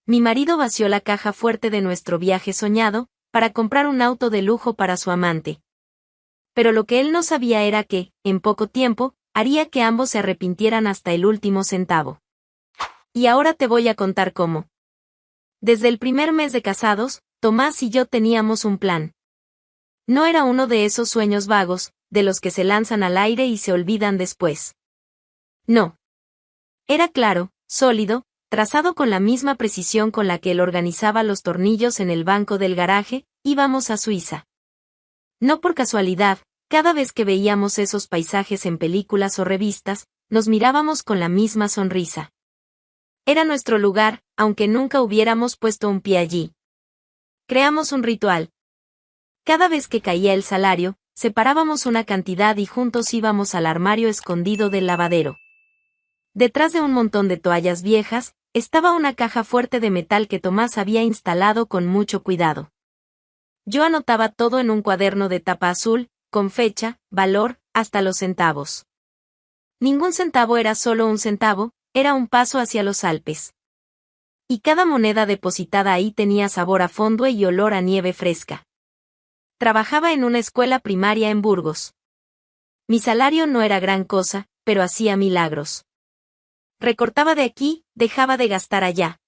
Mi marido vació la caja fuerte de nuestro viaje soñado, para comprar un auto de lujo para su amante. Pero lo que él no sabía era que, en poco tiempo, haría que ambos se arrepintieran hasta el último centavo. Y ahora te voy a contar cómo. Desde el primer mes de casados, Tomás y yo teníamos un plan. No era uno de esos sueños vagos, de los que se lanzan al aire y se olvidan después. No. Era claro, sólido, trazado con la misma precisión con la que él organizaba los tornillos en el banco del garaje. Íbamos a Suiza. No por casualidad, cada vez que veíamos esos paisajes en películas o revistas, nos mirábamos con la misma sonrisa. Era nuestro lugar, aunque nunca hubiéramos puesto un pie allí. Creamos un ritual. Cada vez que caía el salario, separábamos una cantidad y juntos íbamos al armario escondido del lavadero. Detrás de un montón de toallas viejas, estaba una caja fuerte de metal que Tomás había instalado con mucho cuidado. Yo anotaba todo en un cuaderno de tapa azul, con fecha, valor, hasta los centavos. Ningún centavo era solo un centavo, era un paso hacia los Alpes. Y cada moneda depositada ahí tenía sabor a fondo y olor a nieve fresca. Trabajaba en una escuela primaria en Burgos. Mi salario no era gran cosa, pero hacía milagros. Recortaba de aquí, dejaba de gastar allá.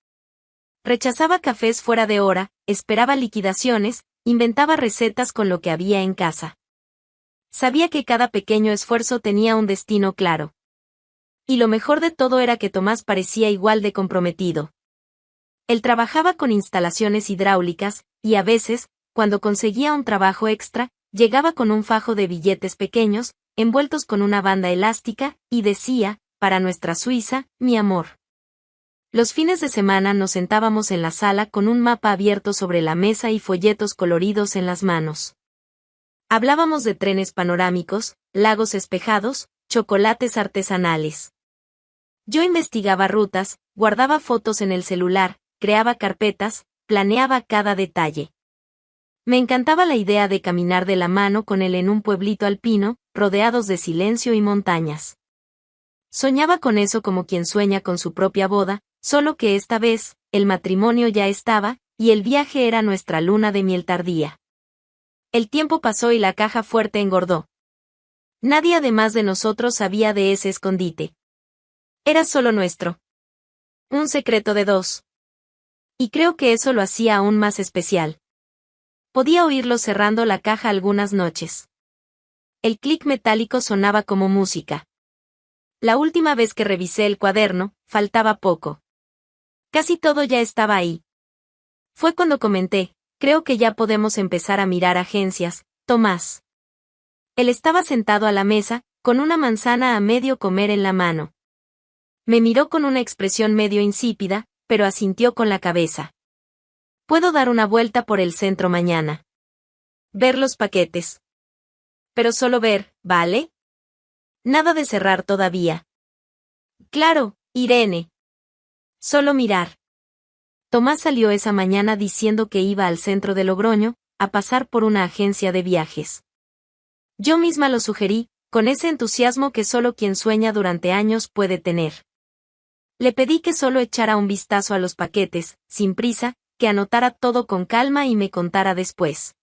Rechazaba cafés fuera de hora, esperaba liquidaciones, inventaba recetas con lo que había en casa. Sabía que cada pequeño esfuerzo tenía un destino claro. Y lo mejor de todo era que Tomás parecía igual de comprometido. Él trabajaba con instalaciones hidráulicas, y a veces, cuando conseguía un trabajo extra, llegaba con un fajo de billetes pequeños, envueltos con una banda elástica, y decía, para nuestra Suiza, mi amor. Los fines de semana nos sentábamos en la sala con un mapa abierto sobre la mesa y folletos coloridos en las manos. Hablábamos de trenes panorámicos, lagos espejados, chocolates artesanales. Yo investigaba rutas, guardaba fotos en el celular, creaba carpetas, planeaba cada detalle. Me encantaba la idea de caminar de la mano con él en un pueblito alpino, rodeados de silencio y montañas. Soñaba con eso como quien sueña con su propia boda, solo que esta vez, el matrimonio ya estaba, y el viaje era nuestra luna de miel tardía. El tiempo pasó y la caja fuerte engordó. Nadie además de nosotros sabía de ese escondite. Era solo nuestro. Un secreto de dos. Y creo que eso lo hacía aún más especial. Podía oírlo cerrando la caja algunas noches. El clic metálico sonaba como música. La última vez que revisé el cuaderno, faltaba poco. Casi todo ya estaba ahí. Fue cuando comenté, creo que ya podemos empezar a mirar agencias, Tomás. Él estaba sentado a la mesa, con una manzana a medio comer en la mano. Me miró con una expresión medio insípida, pero asintió con la cabeza. Puedo dar una vuelta por el centro mañana. Ver los paquetes. Pero solo ver, ¿vale? Nada de cerrar todavía. Claro, Irene. Solo mirar. Tomás salió esa mañana diciendo que iba al centro de Logroño, a pasar por una agencia de viajes. Yo misma lo sugerí, con ese entusiasmo que solo quien sueña durante años puede tener. Le pedí que solo echara un vistazo a los paquetes, sin prisa, que anotara todo con calma y me contara después.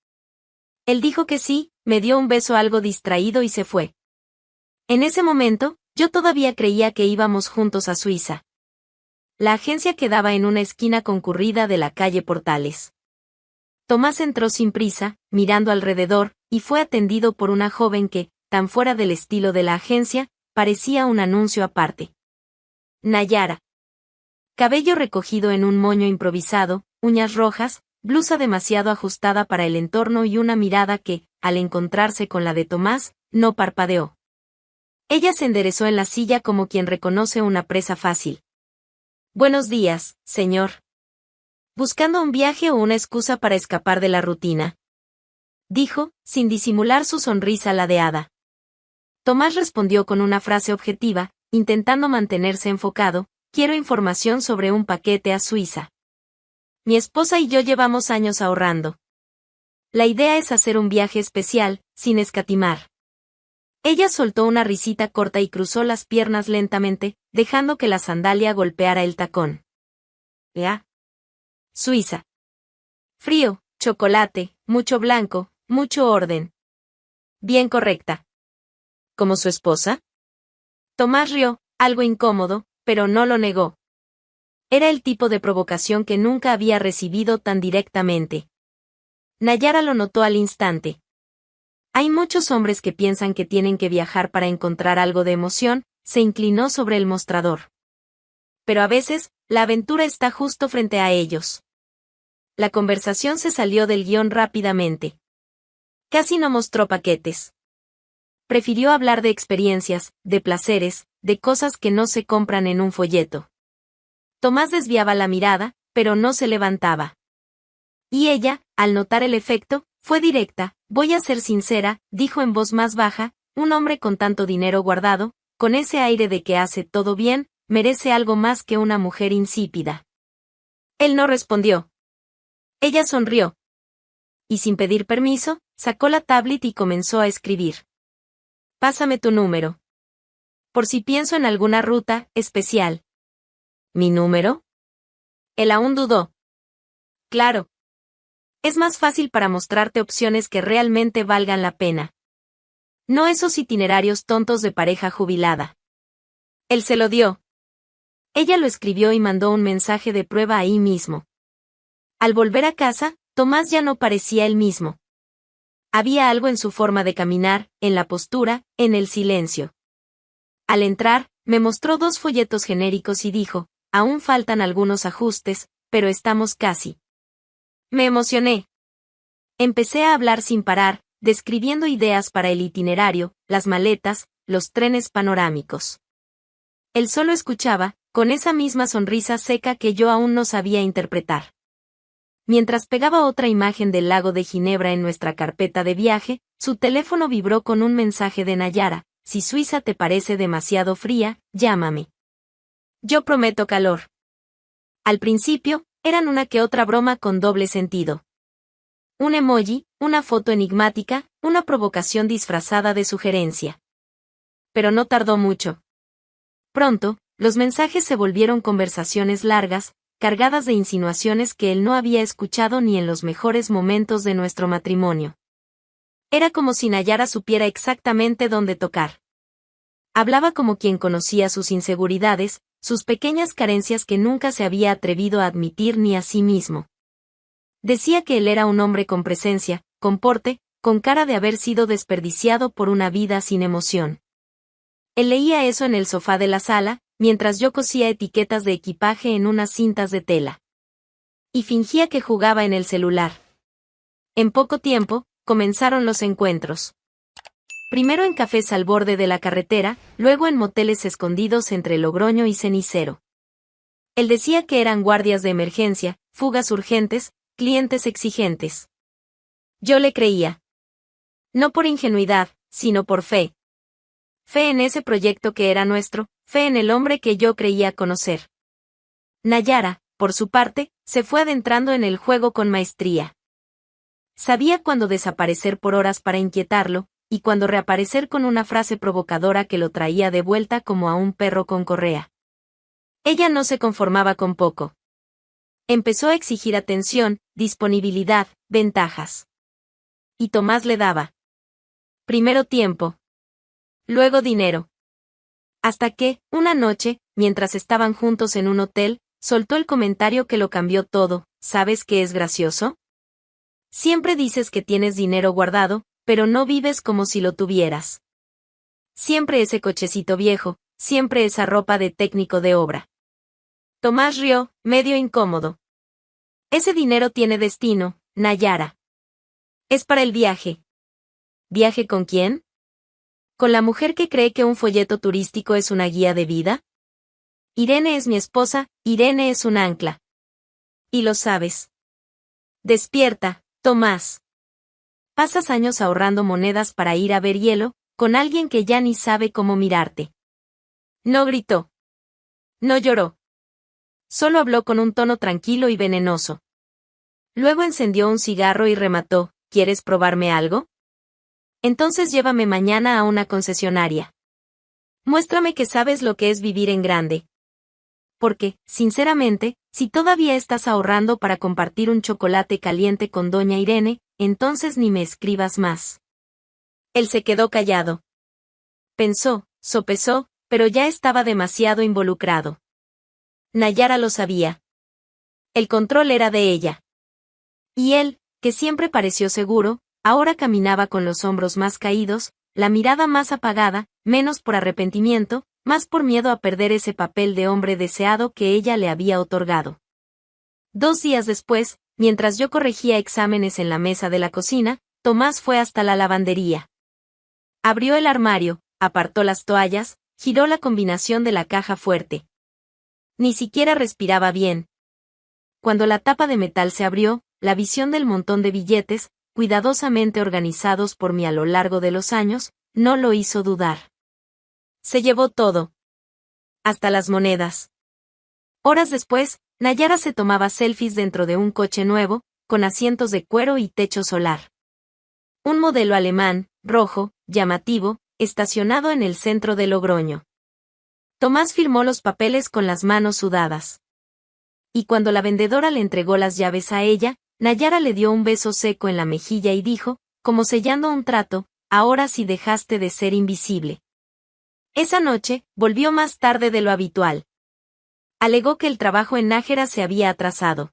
Él dijo que sí, me dio un beso algo distraído y se fue. En ese momento, yo todavía creía que íbamos juntos a Suiza. La agencia quedaba en una esquina concurrida de la calle Portales. Tomás entró sin prisa, mirando alrededor, y fue atendido por una joven que, tan fuera del estilo de la agencia, parecía un anuncio aparte. Nayara. Cabello recogido en un moño improvisado, uñas rojas, blusa demasiado ajustada para el entorno y una mirada que, al encontrarse con la de Tomás, no parpadeó. Ella se enderezó en la silla como quien reconoce una presa fácil. Buenos días, señor. ¿Buscando un viaje o una excusa para escapar de la rutina? Dijo, sin disimular su sonrisa ladeada. Tomás respondió con una frase objetiva, intentando mantenerse enfocado, quiero información sobre un paquete a Suiza. Mi esposa y yo llevamos años ahorrando. La idea es hacer un viaje especial, sin escatimar. Ella soltó una risita corta y cruzó las piernas lentamente, dejando que la sandalia golpeara el tacón. ¿Ya? Suiza. Frío, chocolate, mucho blanco, mucho orden. Bien correcta. ¿Como su esposa? Tomás rió, algo incómodo, pero no lo negó. Era el tipo de provocación que nunca había recibido tan directamente. Nayara lo notó al instante. Hay muchos hombres que piensan que tienen que viajar para encontrar algo de emoción, se inclinó sobre el mostrador. Pero a veces, la aventura está justo frente a ellos. La conversación se salió del guión rápidamente. Casi no mostró paquetes. Prefirió hablar de experiencias, de placeres, de cosas que no se compran en un folleto. Tomás desviaba la mirada, pero no se levantaba. Y ella, al notar el efecto, fue directa. Voy a ser sincera, dijo en voz más baja, un hombre con tanto dinero guardado, con ese aire de que hace todo bien, merece algo más que una mujer insípida. Él no respondió. Ella sonrió. Y sin pedir permiso, sacó la tablet y comenzó a escribir. Pásame tu número. Por si pienso en alguna ruta especial. ¿Mi número? Él aún dudó. Claro. Es más fácil para mostrarte opciones que realmente valgan la pena. No esos itinerarios tontos de pareja jubilada. Él se lo dio. Ella lo escribió y mandó un mensaje de prueba ahí mismo. Al volver a casa, Tomás ya no parecía el mismo. Había algo en su forma de caminar, en la postura, en el silencio. Al entrar, me mostró 2 folletos genéricos y dijo, aún faltan algunos ajustes, pero estamos casi. Me emocioné. Empecé a hablar sin parar, describiendo ideas para el itinerario, las maletas, los trenes panorámicos. Él solo escuchaba, con esa misma sonrisa seca que yo aún no sabía interpretar. Mientras pegaba otra imagen del lago de Ginebra en nuestra carpeta de viaje, su teléfono vibró con un mensaje de Nayara: si Suiza te parece demasiado fría, llámame. Yo prometo calor. Al principio, eran una que otra broma con doble sentido. Un emoji, una foto enigmática, una provocación disfrazada de sugerencia. Pero no tardó mucho. Pronto, los mensajes se volvieron conversaciones largas, cargadas de insinuaciones que él no había escuchado ni en los mejores momentos de nuestro matrimonio. Era como si Nayara supiera exactamente dónde tocar. Hablaba como quien conocía sus inseguridades, sus pequeñas carencias que nunca se había atrevido a admitir ni a sí mismo. Decía que él era un hombre con presencia, con porte, con cara de haber sido desperdiciado por una vida sin emoción. Él leía eso en el sofá de la sala, mientras yo cosía etiquetas de equipaje en unas cintas de tela. Y fingía que jugaba en el celular. En poco tiempo, comenzaron los encuentros. Primero en cafés al borde de la carretera, luego en moteles escondidos entre Logroño y Cenicero. Él decía que eran guardias de emergencia, fugas urgentes, clientes exigentes. Yo le creía. No por ingenuidad, sino por fe. Fe en ese proyecto que era nuestro, fe en el hombre que yo creía conocer. Nayara, por su parte, se fue adentrando en el juego con maestría. Sabía cuándo desaparecer por horas para inquietarlo, y cuándo reaparecer con una frase provocadora que lo traía de vuelta como a un perro con correa. Ella no se conformaba con poco. Empezó a exigir atención, disponibilidad, ventajas. Y Tomás le daba. Primero tiempo. Luego dinero. Hasta que, una noche, mientras estaban juntos en un hotel, soltó el comentario que lo cambió todo. ¿Sabes qué es gracioso? Siempre dices que tienes dinero guardado, pero no vives como si lo tuvieras. Siempre ese cochecito viejo, siempre esa ropa de técnico de obra. Tomás rió, medio incómodo. Ese dinero tiene destino, Nayara. Es para el viaje. ¿Viaje con quién? ¿Con la mujer que cree que un folleto turístico es una guía de vida? Irene es mi esposa, Irene es un ancla. Y lo sabes. Despierta, Tomás. Pasas años ahorrando monedas para ir a ver hielo, con alguien que ya ni sabe cómo mirarte. No gritó. No lloró. Solo habló con un tono tranquilo y venenoso. Luego encendió un cigarro y remató: ¿quieres probarme algo? Entonces llévame mañana a una concesionaria. Muéstrame que sabes lo que es vivir en grande. porque, sinceramente, si todavía estás ahorrando para compartir un chocolate caliente con doña Irene, entonces ni me escribas más. Él se quedó callado. Pensó, sopesó, pero ya estaba demasiado involucrado. Nayara lo sabía. El control era de ella. Y él, que siempre pareció seguro, ahora caminaba con los hombros más caídos, la mirada más apagada, menos por arrepentimiento, más por miedo a perder ese papel de hombre deseado que ella le había otorgado. 2 días después, mientras yo corregía exámenes en la mesa de la cocina, Tomás fue hasta la lavandería. Abrió el armario, apartó las toallas, giró la combinación de la caja fuerte. Ni siquiera respiraba bien. Cuando la tapa de metal se abrió, la visión del montón de billetes, cuidadosamente organizados por mí a lo largo de los años, no lo hizo dudar. Se llevó todo. Hasta las monedas. Horas después, Nayara se tomaba selfies dentro de un coche nuevo, con asientos de cuero y techo solar. Un modelo alemán, rojo, llamativo, estacionado en el centro de Logroño. Tomás firmó los papeles con las manos sudadas. Y cuando la vendedora le entregó las llaves a ella, Nayara le dio un beso seco en la mejilla y dijo, como sellando un trato, ahora sí dejaste de ser invisible. Esa noche, volvió más tarde de lo habitual. Alegó que el trabajo en Nájera se había atrasado.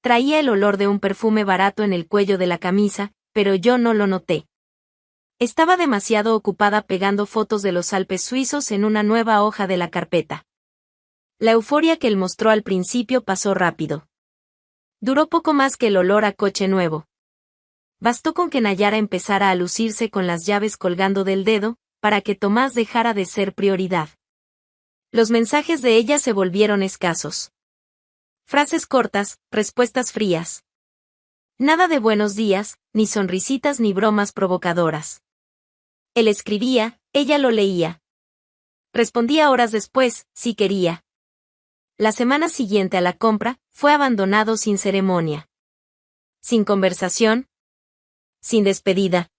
Traía el olor de un perfume barato en el cuello de la camisa, pero yo no lo noté. Estaba demasiado ocupada pegando fotos de los Alpes suizos en una nueva hoja de la carpeta. La euforia que él mostró al principio pasó rápido. Duró poco más que el olor a coche nuevo. Bastó con que Nayara empezara a lucirse con las llaves colgando del dedo, para que Tomás dejara de ser prioridad. Los mensajes de ella se volvieron escasos. Frases cortas, respuestas frías. Nada de buenos días, ni sonrisitas ni bromas provocadoras. Él escribía, ella lo leía. Respondía horas después, si quería. La semana siguiente a la compra, fue abandonado sin ceremonia. Sin conversación. Sin despedida.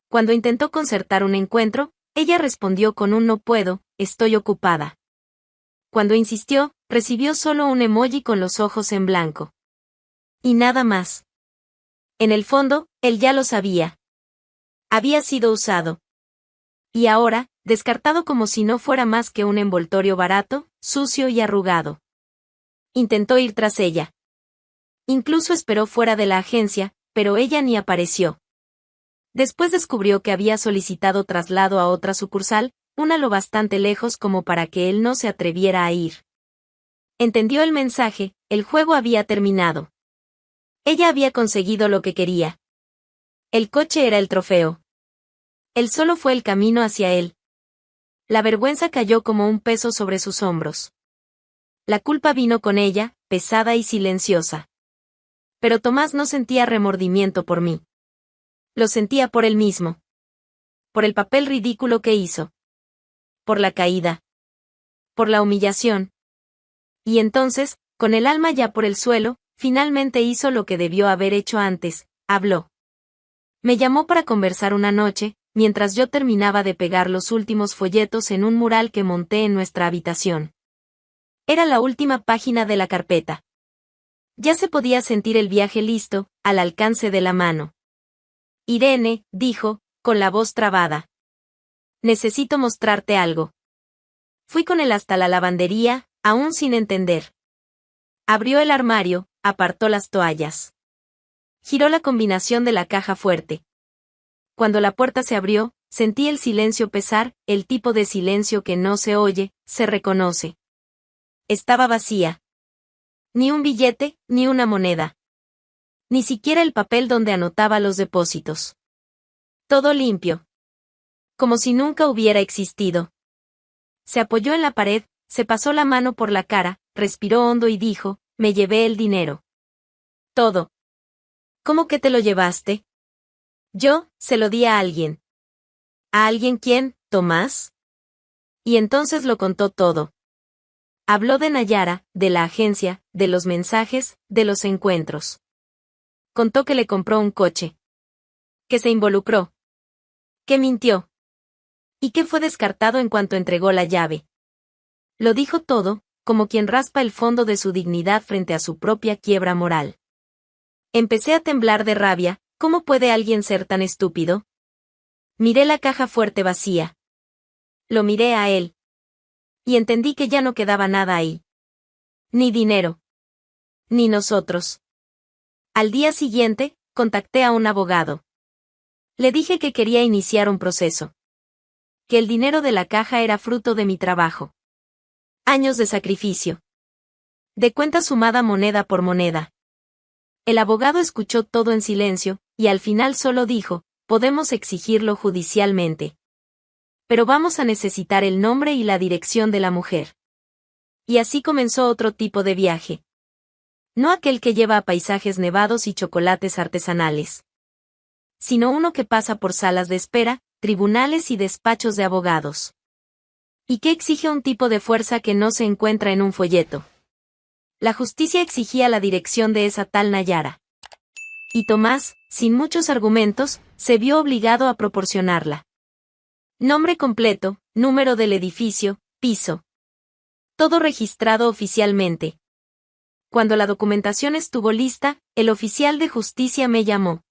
Cuando intentó concertar un encuentro, ella respondió con un no puedo, estoy ocupada. Cuando insistió, recibió solo un emoji con los ojos en blanco. Y nada más. En el fondo, él ya lo sabía. Había sido usado. Y ahora, descartado como si no fuera más que un envoltorio barato, sucio y arrugado. Intentó ir tras ella. Incluso esperó fuera de la agencia, pero ella ni apareció. Después descubrió que había solicitado traslado a otra sucursal, una lo bastante lejos como para que él no se atreviera a ir. Entendió el mensaje, el juego había terminado. Ella había conseguido lo que quería. El coche era el trofeo. Él solo fue el camino hacia él. La vergüenza cayó como un peso sobre sus hombros. La culpa vino con ella, pesada y silenciosa. Pero Tomás no sentía remordimiento por mí. Lo sentía por él mismo. Por el papel ridículo que hizo. Por la caída. Por la humillación. Y entonces, con el alma ya por el suelo, finalmente hizo lo que debió haber hecho antes, habló. Me llamó para conversar una noche, mientras yo terminaba de pegar los últimos folletos en un mural que monté en nuestra habitación. Era la última página de la carpeta. Ya se podía sentir el viaje listo, al alcance de la mano. Irene, dijo, con la voz trabada. Necesito mostrarte algo. Fui con él hasta la lavandería, aún sin entender. Abrió el armario, apartó las toallas. Giró la combinación de la caja fuerte. Cuando la puerta se abrió, sentí el silencio pesar, el tipo de silencio que no se oye, se reconoce. Estaba vacía. Ni un billete, ni una moneda. Ni siquiera el papel donde anotaba los depósitos. Todo limpio. Como si nunca hubiera existido. Se apoyó en la pared, se pasó la mano por la cara, respiró hondo y dijo, me llevé el dinero. Todo. ¿Cómo que te lo llevaste? Yo, se lo di a alguien. ¿A alguien quién, Tomás? Y entonces lo contó todo. Habló de Nayara, de la agencia, de los mensajes, de los encuentros. Contó que le compró un coche. Que se involucró. Que mintió. Y que fue descartado en cuanto entregó la llave. Lo dijo todo, como quien raspa el fondo de su dignidad frente a su propia quiebra moral. Empecé a temblar de rabia. ¿Cómo puede alguien ser tan estúpido? Miré la caja fuerte vacía. Lo miré a él. Y entendí que ya no quedaba nada ahí. Ni dinero. Ni nosotros. Al día siguiente, contacté a un abogado. Le dije que quería iniciar un proceso. Que el dinero de la caja era fruto de mi trabajo. Años de sacrificio. De cuenta sumada moneda por moneda. El abogado escuchó todo en silencio, y al final solo dijo, podemos exigirlo judicialmente. Pero vamos a necesitar el nombre y la dirección de la mujer. Y así comenzó otro tipo de viaje. No aquel que lleva a paisajes nevados y chocolates artesanales. Sino uno que pasa por salas de espera, tribunales y despachos de abogados. ¿Y qué exige un tipo de fuerza que no se encuentra en un folleto? La justicia exigía la dirección de esa tal Nayara. Y Tomás, sin muchos argumentos, se vio obligado a proporcionarla. Nombre completo, número del edificio, piso. Todo registrado oficialmente. Cuando la documentación estuvo lista, el oficial de justicia me llamó.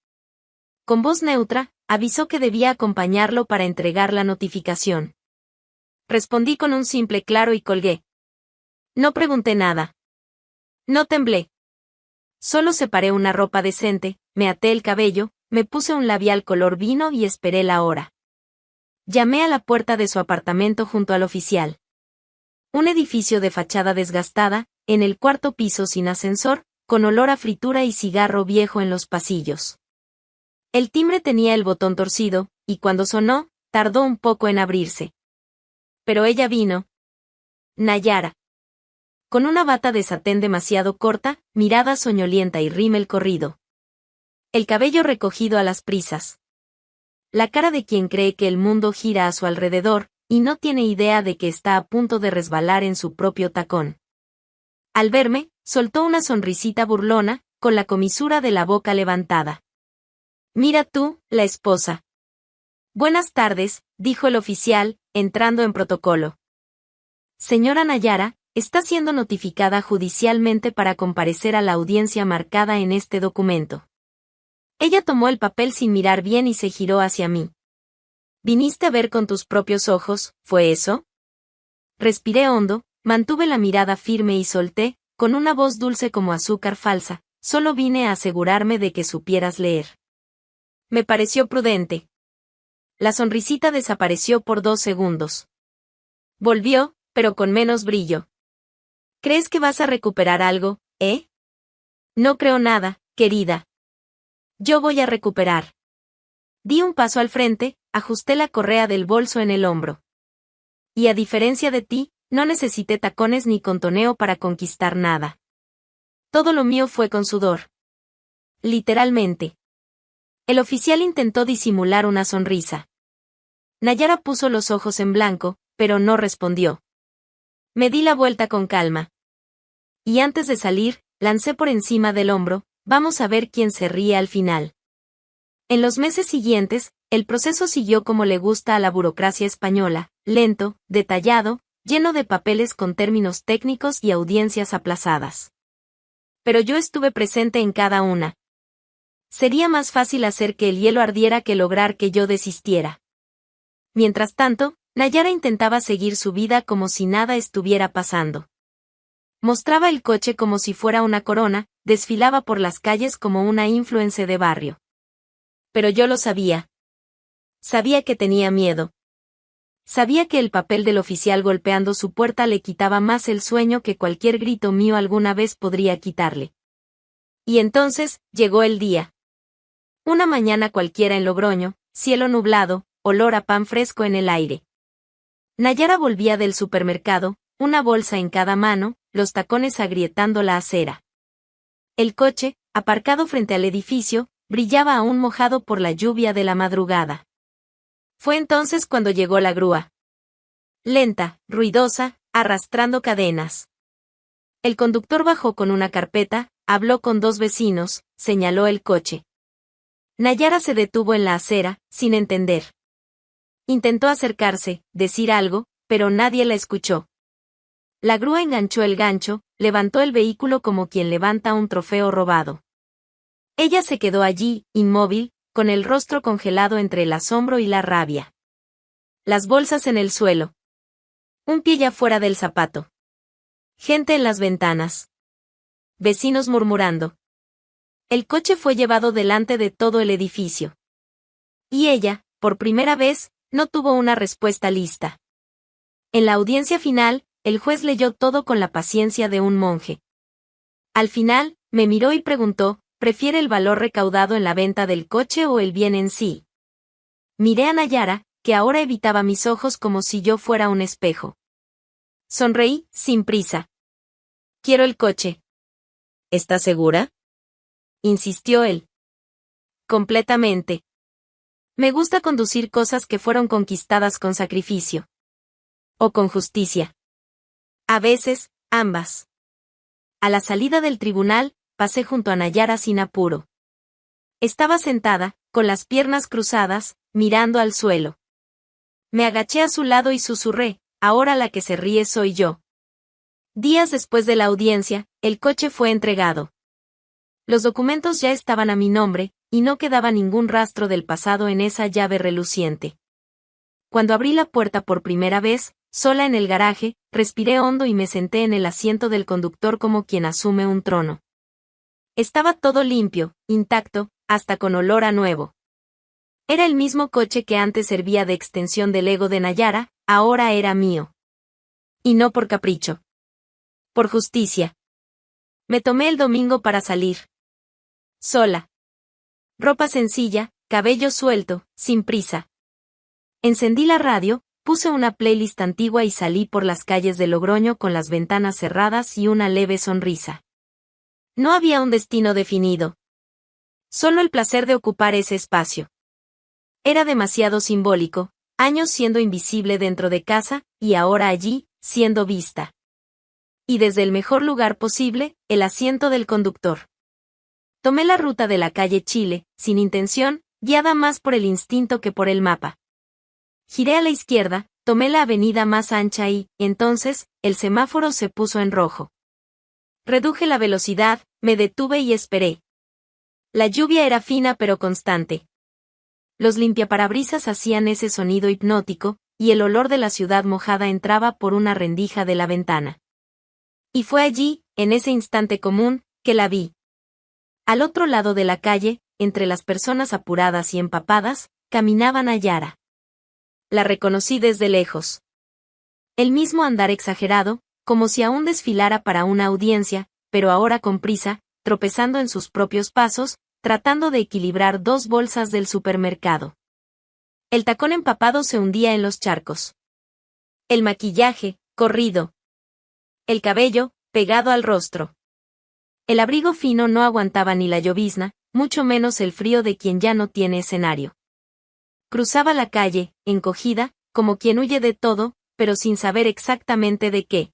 Con voz neutra, avisó que debía acompañarlo para entregar la notificación. Respondí con un simple claro y colgué. No pregunté nada. No temblé. Solo separé una ropa decente, me até el cabello, me puse un labial color vino y esperé la hora. Llamé a la puerta de su apartamento junto al oficial. Un edificio de fachada desgastada, en el cuarto piso sin ascensor, con olor a fritura y cigarro viejo en los pasillos. El timbre tenía el botón torcido, y cuando sonó, tardó un poco en abrirse. Pero ella vino. Nayara. Con una bata de satén demasiado corta, mirada soñolienta y rímel corrido. El cabello recogido a las prisas. La cara de quien cree que el mundo gira a su alrededor, y no tiene idea de que está a punto de resbalar en su propio tacón. Al verme, soltó una sonrisita burlona, con la comisura de la boca levantada. Mira tú, la esposa. Buenas tardes, dijo el oficial, entrando en protocolo. Señora Nayara, está siendo notificada judicialmente para comparecer a la audiencia marcada en este documento. Ella tomó el papel sin mirar bien y se giró hacia mí. ¿Viniste a ver con tus propios ojos, fue eso? Respiré hondo, mantuve la mirada firme y solté, con una voz dulce como azúcar falsa, solo vine a asegurarme de que supieras leer. Me pareció prudente. La sonrisita desapareció por 2 segundos. Volvió, pero con menos brillo. ¿Crees que vas a recuperar algo, eh? No creo nada, querida. Yo voy a recuperar. Di un paso al frente, ajusté la correa del bolso en el hombro. Y a diferencia de ti, no necesité tacones ni contoneo para conquistar nada. Todo lo mío fue con sudor. Literalmente. El oficial intentó disimular una sonrisa. Nayara puso los ojos en blanco, pero no respondió. Me di la vuelta con calma. Y antes de salir, lancé por encima del hombro, vamos a ver quién se ríe al final. En los meses siguientes, el proceso siguió como le gusta a la burocracia española, lento, detallado, lleno de papeles con términos técnicos y audiencias aplazadas. Pero yo estuve presente en cada una. Sería más fácil hacer que el hielo ardiera que lograr que yo desistiera. Mientras tanto, Nayara intentaba seguir su vida como si nada estuviera pasando. Mostraba el coche como si fuera una corona, desfilaba por las calles como una influencer de barrio. Pero yo lo sabía. Sabía que tenía miedo. Sabía que el papel del oficial golpeando su puerta le quitaba más el sueño que cualquier grito mío alguna vez podría quitarle. Y entonces, llegó el día. Una mañana cualquiera en Logroño, cielo nublado, olor a pan fresco en el aire. Nayara volvía del supermercado, una bolsa en cada mano, los tacones agrietando la acera. El coche, aparcado frente al edificio, brillaba aún mojado por la lluvia de la madrugada. Fue entonces cuando llegó la grúa. Lenta, ruidosa, arrastrando cadenas. El conductor bajó con una carpeta, habló con 2 vecinos, señaló el coche. Nayara se detuvo en la acera, sin entender. Intentó acercarse, decir algo, pero nadie la escuchó. La grúa enganchó el gancho, levantó el vehículo como quien levanta un trofeo robado. Ella se quedó allí, inmóvil, con el rostro congelado entre el asombro y la rabia. Las bolsas en el suelo. Un pie ya fuera del zapato. Gente en las ventanas. Vecinos murmurando. El coche fue llevado delante de todo el edificio. Y ella, por primera vez, no tuvo una respuesta lista. En la audiencia final, el juez leyó todo con la paciencia de un monje. Al final, me miró y preguntó, ¿prefiere el valor recaudado en la venta del coche o el bien en sí? Miré a Nayara, que ahora evitaba mis ojos como si yo fuera un espejo. Sonreí, sin prisa. Quiero el coche. ¿Estás segura? Insistió él. Completamente. Me gusta conducir cosas que fueron conquistadas con sacrificio. O con justicia. A veces, ambas. A la salida del tribunal, pasé junto a Nayara sin apuro. Estaba sentada, con las piernas cruzadas, mirando al suelo. Me agaché a su lado y susurré, ahora la que se ríe soy yo. Días después de la audiencia, el coche fue entregado. Los documentos ya estaban a mi nombre, y no quedaba ningún rastro del pasado en esa llave reluciente. Cuando abrí la puerta por primera vez, sola en el garaje, respiré hondo y me senté en el asiento del conductor como quien asume un trono. Estaba todo limpio, intacto, hasta con olor a nuevo. Era el mismo coche que antes servía de extensión del ego de Nayara, ahora era mío. Y no por capricho. Por justicia. Me tomé el domingo para salir. Sola. Ropa sencilla, cabello suelto, sin prisa. Encendí la radio, puse una playlist antigua y salí por las calles de Logroño con las ventanas cerradas y una leve sonrisa. No había un destino definido. Solo el placer de ocupar ese espacio. Era demasiado simbólico, años siendo invisible dentro de casa, y ahora allí, siendo vista. Y desde el mejor lugar posible, el asiento del conductor. Tomé la ruta de la calle Chile, sin intención, guiada más por el instinto que por el mapa. Giré a la izquierda, tomé la avenida más ancha y, entonces, el semáforo se puso en rojo. Reduje la velocidad, me detuve y esperé. La lluvia era fina pero constante. Los limpiaparabrisas hacían ese sonido hipnótico, y el olor de la ciudad mojada entraba por una rendija de la ventana. Y fue allí, en ese instante común, que la vi. Al otro lado de la calle, entre las personas apuradas y empapadas, caminaba Nayara. La reconocí desde lejos. El mismo andar exagerado, como si aún desfilara para una audiencia, pero ahora con prisa, tropezando en sus propios pasos, tratando de equilibrar dos bolsas del supermercado. El tacón empapado se hundía en los charcos. El maquillaje, corrido. El cabello, pegado al rostro. El abrigo fino no aguantaba ni la llovizna, mucho menos el frío de quien ya no tiene escenario. Cruzaba la calle, encogida, como quien huye de todo, pero sin saber exactamente de qué.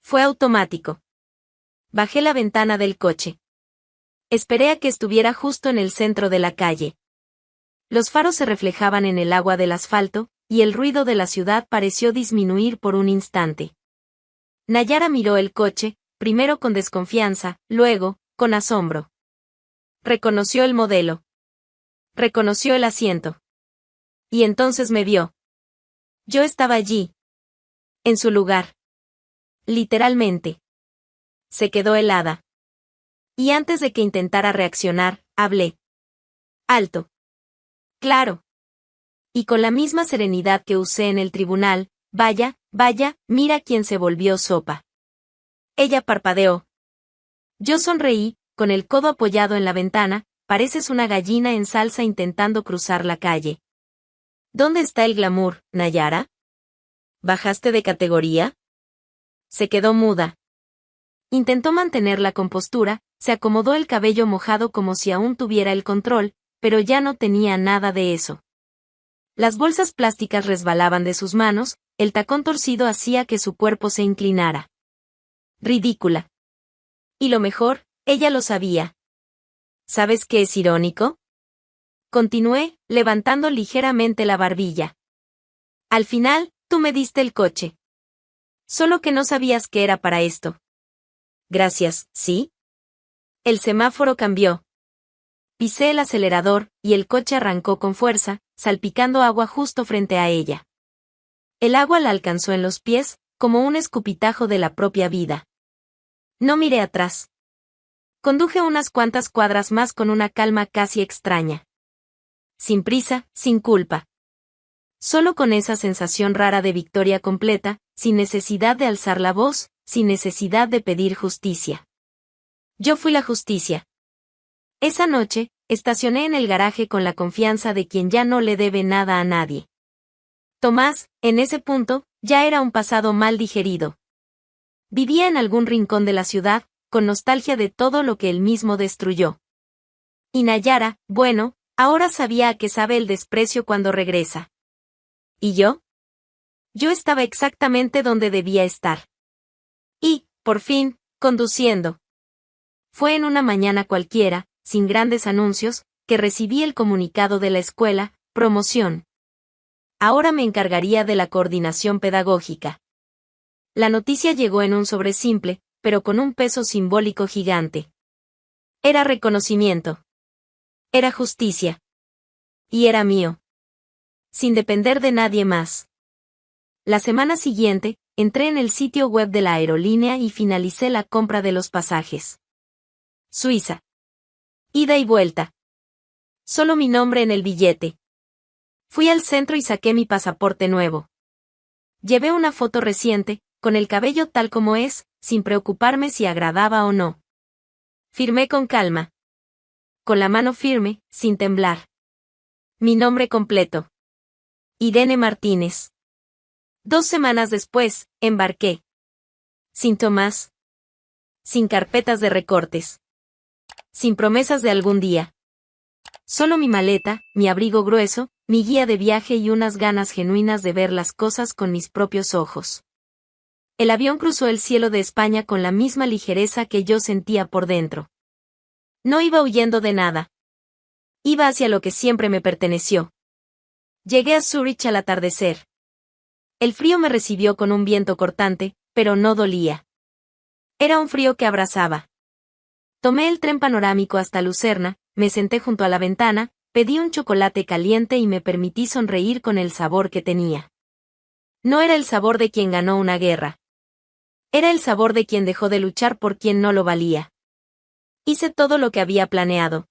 Fue automático. Bajé la ventana del coche. Esperé a que estuviera justo en el centro de la calle. Los faros se reflejaban en el agua del asfalto, y el ruido de la ciudad pareció disminuir por un instante. Nayara miró el coche, primero con desconfianza, luego, con asombro. Reconoció el modelo. Reconoció el asiento. Y entonces me vio. Yo estaba allí. En su lugar. Literalmente. Se quedó helada. Y antes de que intentara reaccionar, hablé. Alto. Claro. Y con la misma serenidad que usé en el tribunal, vaya, mira quién se volvió sopa. Ella parpadeó. Yo sonreí, con el codo apoyado en la ventana, pareces una gallina en salsa intentando cruzar la calle. ¿Dónde está el glamour, Nayara? ¿Bajaste de categoría? Se quedó muda. Intentó mantener la compostura, se acomodó el cabello mojado como si aún tuviera el control, pero ya no tenía nada de eso. Las bolsas plásticas resbalaban de sus manos, el tacón torcido hacía que su cuerpo se inclinara. Ridícula. Y lo mejor, ella lo sabía. ¿Sabes qué es irónico? Continué, levantando ligeramente la barbilla. Al final, tú me diste el coche. Solo que no sabías que era para esto. Gracias, ¿sí? El semáforo cambió. Pisé el acelerador, y el coche arrancó con fuerza, salpicando agua justo frente a ella. El agua la alcanzó en los pies, como un escupitajo de la propia vida. No miré atrás. Conduje unas cuantas cuadras más con una calma casi extraña. Sin prisa, sin culpa. Solo con esa sensación rara de victoria completa, sin necesidad de alzar la voz, sin necesidad de pedir justicia. Yo fui la justicia. Esa noche, estacioné en el garaje con la confianza de quien ya no le debe nada a nadie. Tomás, en ese punto, ya era un pasado mal digerido. Vivía en algún rincón de la ciudad, con nostalgia de todo lo que él mismo destruyó. Y Nayara, bueno, ahora sabía a qué sabe el desprecio cuando regresa. ¿Y yo? Yo estaba exactamente donde debía estar. Y, por fin, conduciendo. Fue en una mañana cualquiera, sin grandes anuncios, que recibí el comunicado de la escuela, promoción. Ahora me encargaría de la coordinación pedagógica. La noticia llegó en un sobre simple, pero con un peso simbólico gigante. Era reconocimiento. Era justicia. Y era mío. Sin depender de nadie más. La semana siguiente, entré en el sitio web de la aerolínea y finalicé la compra de los pasajes. Suiza. Ida y vuelta. Solo mi nombre en el billete. Fui al centro y saqué mi pasaporte nuevo. Llevé una foto reciente, con el cabello tal como es, sin preocuparme si agradaba o no. Firmé con calma. Con la mano firme, sin temblar. Mi nombre completo. Irene Martínez. 2 semanas después, embarqué. Sin Tomás. Sin carpetas de recortes. Sin promesas de algún día. Solo mi maleta, mi abrigo grueso, mi guía de viaje y unas ganas genuinas de ver las cosas con mis propios ojos. El avión cruzó el cielo de España con la misma ligereza que yo sentía por dentro. No iba huyendo de nada. Iba hacia lo que siempre me perteneció. Llegué a Zúrich al atardecer. El frío me recibió con un viento cortante, pero no dolía. Era un frío que abrazaba. Tomé el tren panorámico hasta Lucerna, me senté junto a la ventana, pedí un chocolate caliente y me permití sonreír con el sabor que tenía. No era el sabor de quien ganó una guerra. Era el sabor de quien dejó de luchar por quien no lo valía. Hice todo lo que había planeado.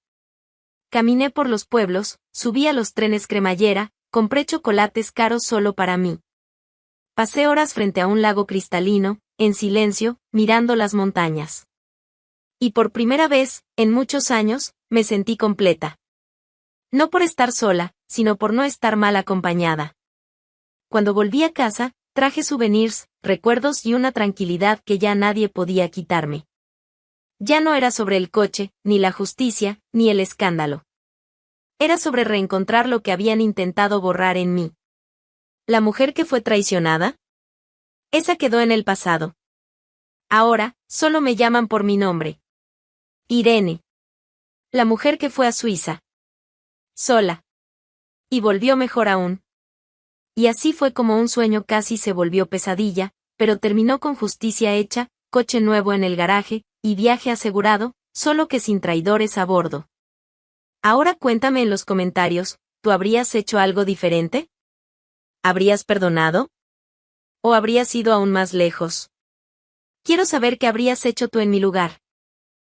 Caminé por los pueblos, subí a los trenes cremallera, compré chocolates caros solo para mí. Pasé horas frente a un lago cristalino, en silencio, mirando las montañas. Y por primera vez, en muchos años, me sentí completa. No por estar sola, sino por no estar mal acompañada. Cuando volví a casa, traje souvenirs, recuerdos y una tranquilidad que ya nadie podía quitarme. Ya no era sobre el coche, ni la justicia, ni el escándalo. Era sobre reencontrar lo que habían intentado borrar en mí. ¿La mujer que fue traicionada? Esa quedó en el pasado. Ahora, solo me llaman por mi nombre. Irene. La mujer que fue a Suiza. Sola. Y volvió mejor aún. Y así fue como un sueño casi se volvió pesadilla, pero terminó con justicia hecha, coche nuevo en el garaje, y viaje asegurado, solo que sin traidores a bordo. Ahora cuéntame en los comentarios, ¿tú habrías hecho algo diferente? ¿Habrías perdonado? ¿O habrías ido aún más lejos? Quiero saber qué habrías hecho tú en mi lugar.